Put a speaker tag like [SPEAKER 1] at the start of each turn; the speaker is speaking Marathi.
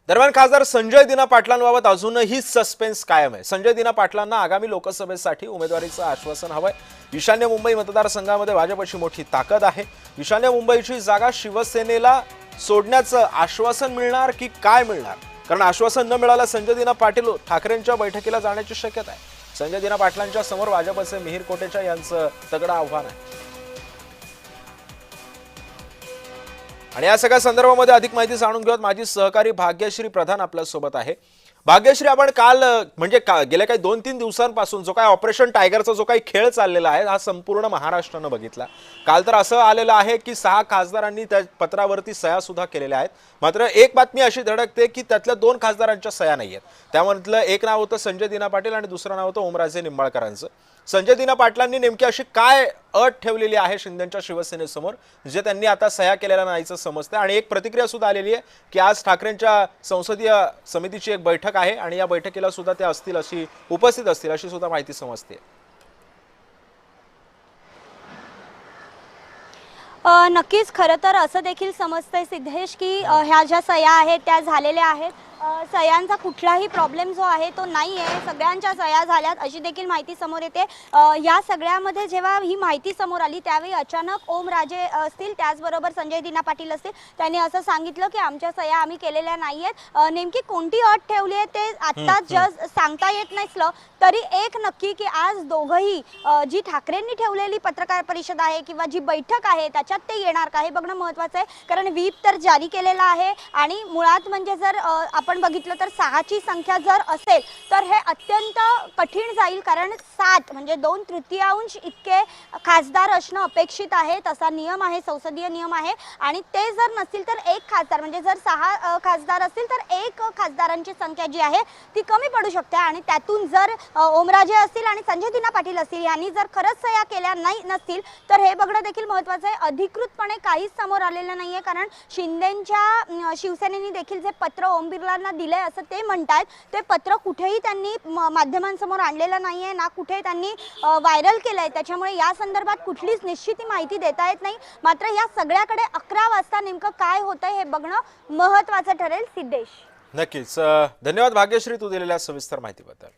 [SPEAKER 1] दरम्यान खासदार संजय दिना पाटलांबाबत अजूनही सस्पेन्स कायम आहे। संजय दिना पाटलांना आगामी लोकसभेसाठी उमेदवारीचं आश्वासन हवंय। ईशान्य मुंबई मतदारसंघामध्ये भाजपची मोठी ताकद आहे। ईशान्य मुंबईची जागा शिवसेनेला सोडण्याचं आश्वासन मिळणार की काय मिळणार? कारण आश्वासन न मिळालं संजय दिना पाटील ठाकरेंच्या बैठकीला जाण्याची शक्यता आहे। संजय दिना पाटलांच्या समोर भाजपचे मिहिर कोटेचा यांचं तगडं आव्हान आहे। आणि या सगळ्या संदर्भामध्ये अधिक माहिती जाणून घेऊयात। माझी सहकारी भाग्यश्री प्रधान आपल्या सोबत आहे। भाग्यश्री, आपण काल म्हणजे गेल्या काही 2-3 दिवसांपासून जो काय ऑपरेशन टायगरचा जो काही खेळ चाललेला आहे हा संपूर्ण महाराष्ट्रानं बघितला। काल तर असं आलेलं आहे की 6 खासदारांनी त्या पत्रावरती सह्या सुद्धा केलेल्या आहेत। मात्र एक बातमी अशी धडकते की त्यातल्या 2 खासदारांच्या सह्या नाहीयेत। त्यामधलं एक नाव होतं संजय दिना पाटील आणि दुसरं नाव होतं ओमराजे निंबाळकरांचं। संजय दिना पाटलांनी नेमकी अशी काय अट ठेवलेली आहे शिंदेच्या शिवसेनेसमोर जे त्यांनी आता सह्या केलेल्या नाहीचं समजतं? आणि एक प्रतिक्रिया सुद्धा आलेली आहे की आज ठाकरेंच्या संसदीय समितीची एक बैठक आहे आणि या बैठकीला सुद्धा ते असतील, अशी उपस्थित असतील अशी सुद्धा माहिती समजते।
[SPEAKER 2] नक्कीच खरं तर असं देखील समजतंय सिद्धेश की ह्या ज्या सह्या आहेत त्या झालेल्या आहेत। सह्यांचा कुठलाही प्रॉब्लेम जो आहे तो नाही आहे, सगळ्यांच्या सह्या झाल्यात अशी देखील माहिती समोर येते। या सगळ्यामध्ये जेव्हा ही माहिती समोर आली त्यावेळी अचानक ओमराजे असतील, त्याचबरोबर संजय दिना पाटील असतील, त्यांनी असं सांगितलं की आमच्या सह्या आम्ही केलेल्या नाही आहेत। नेमकी कोणती अट ठेवली आहे ते आत्ता जस्ट सांगता येत नसलं तरी एक नक्की की आज दोघंही जी ठाकरेंनी ठेवलेली पत्रकार परिषद आहे किंवा जी बैठक आहे त्याच्यात ते येणार का हे बघणं महत्त्वाचं आहे। कारण व्हीप तर जारी केलेला आहे आणि मुळात म्हणजे जर आपण बघितलं तर 6ची संख्या जर असेल तर हे अत्यंत कठीण जाईल। कारण 7 म्हणजे 2/3 इतके खासदार असणं अपेक्षित आहे, तसा नियम आहे, संसदीय नियम आहे। आणि ते जर नसतील तर एक खासदार म्हणजे जर 6 खासदार असतील तर एक खासदारांची संख्या जी आहे ती कमी पडू शकते। आणि त्यातून जर ओमराजे असतील आणि संजय दिना पाटील असतील यांनी जर खरंच सह्या केल्या नसतील तर हे बघणं देखील महत्त्वाचं आहे। अधिकृतपणे काहीच समोर आलेलं नाहीये, कारण शिंदेच्या शिवसेनेने देखील जे पत्र ओम बिर्लांना दिलंय असं ते म्हणतात, ते पत्र कुठेही त्यांनी माध्यमांसमोर आणलेलं नाहीये, ना कुठे त्यांनी व्हायरल केलंय। त्याच्यामुळे या संदर्भात कुठलीच निश्चित माहिती देता येत नाही। मात्र या सगळ्याकडे 11 वाजता नेमकं काय होतंय हे बघणं महत्त्वाचं ठरेल सिद्धेश।
[SPEAKER 1] नक्कीच धन्यवाद भाग्यश्री, तू दिलेल्या सविस्तर माहितीबद्दल।